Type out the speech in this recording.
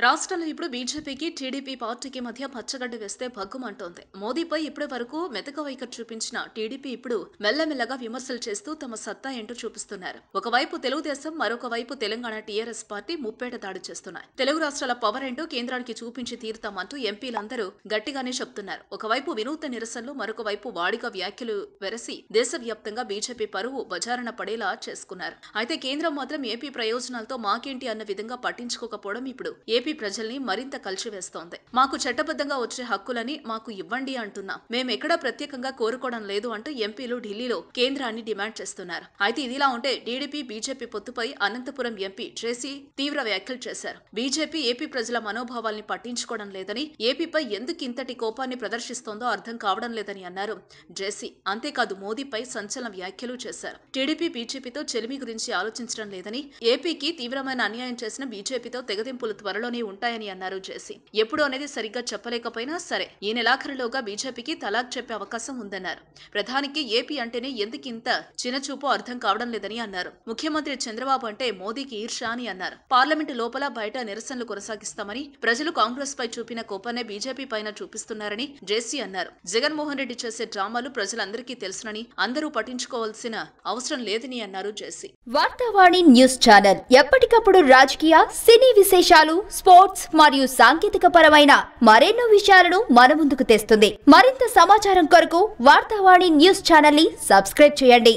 రాష్ట్రంలో ఇప్పుడు బీజేపీకి టీడీపీ పార్టీకి మధ్య పచ్చగడ్డ వేస్తే భగ్గుమంటోంది. మోదీపై ఇప్పటి వరకు మెతక వైఖరి చూపించిన టీడీపీ ఇప్పుడు మెల్లమెల్లగా విమర్శలు చేస్తూ తమ సత్తా ఏంటో చూపిస్తున్నారు. ఒకవైపు తెలుగుదేశం, మరొక వైపు తెలంగాణ టీఆర్ఎస్ పార్టీ ముప్పేట దాడి చేస్తున్నాయి. తెలుగు రాష్ట్రాల పవర్ ఏంటో కేంద్రానికి చూపించి తీరుతామంటూ ఎంపీలందరూ గట్టిగానే చెప్తున్నారు. ఒకవైపు వినూత్న నిరసనలు, మరొక వైపు వాడిక వ్యాఖ్యలు వెరసి దేశవ్యాప్తంగా బీజేపీ పరువు బజారున పడేలా చేసుకున్నారు. అయితే కేంద్రం మాత్రం ఏపీ ప్రయోజనాలతో మాకేంటి అన్న విధంగా పట్టించుకోకపోవడం ఇప్పుడు ఏపీ ప్రజల్ని మరింత కలిచివేస్తోంది. మాకు చట్టబద్ధంగా వచ్చే హక్కులని మాకు ఇవ్వండి అంటున్నా, మేమెక్కడా ప్రత్యేకంగా కోరుకోవడం లేదు అంటూ ఎంపీలు ఢిల్లీలో కేంద్రాన్ని డిమాండ్ చేస్తున్నారు. అయితే ఇదిలా ఉంటే టీడీపీ బీజేపీ పొత్తుపై అనంతపురం ఎంపీ జేసీ తీవ్ర వ్యాఖ్యలు చేశారు. బీజేపీ ఏపీ ప్రజల మనోభావాల్ని పట్టించుకోవడం లేదని, ఏపీపై ఎందుకు ఇంతటి కోపాన్ని ప్రదర్శిస్తోందో అర్థం కావడం లేదని అన్నారు జేసీ. అంతేకాదు మోదీపై సంచలన వ్యాఖ్యలు చేశారు. టీడీపీ బీజేపీతో చెలిమి గురించి ఆలోచించడం లేదని, ఏపీకి తీవ్రమైన అన్యాయం చేసిన బీజేపీతో తెగదింపులు త్వరలోనే ఉంటాయని అన్నారు జేసీ. ఎప్పుడు అనేది సరిగ్గా చెప్పలేకపోయినా సరే ఈ నెలాఖరులోగా బీజేపీకి తలాక్ చెప్పే అవకాశం ఉందన్నారు. ప్రధానికి ఏపీ అంటేనే ఎందుకింత చిన్నచూపు అర్థం కావడం లేదని అన్నారు. ముఖ్యమంత్రి చంద్రబాబు అంటే మోదీకి ఈర్ష్య అని అన్నారు. పార్లమెంటు లోపల బయట నిరసనలు కొనసాగిస్తామని, ప్రజలు కాంగ్రెస్ పై చూపిన కోపాన్ని బీజేపీ పైన చూపిస్తున్నారని జేసీ అన్నారు. జగన్మోహన్ రెడ్డి చేసే డ్రామాలు ప్రజలందరికీ తెలుసునని, అందరూ పట్టించుకోవాల్సిన అవసరం లేదని అన్నారు జేసీ. వార్తావాణి న్యూస్ ఛానల్ ఎప్పటికప్పుడు రాజకీయ, సినీ విశేషాలు, స్పోర్ట్స్ మరియు సాంకేతిక పరమైన మరెన్నో విషయాలను మన ముందుకు తెస్తుంది. మరింత సమాచారం కొరకు వార్తావాణి న్యూస్ ఛానల్ ని సబ్స్క్రైబ్ చేయండి.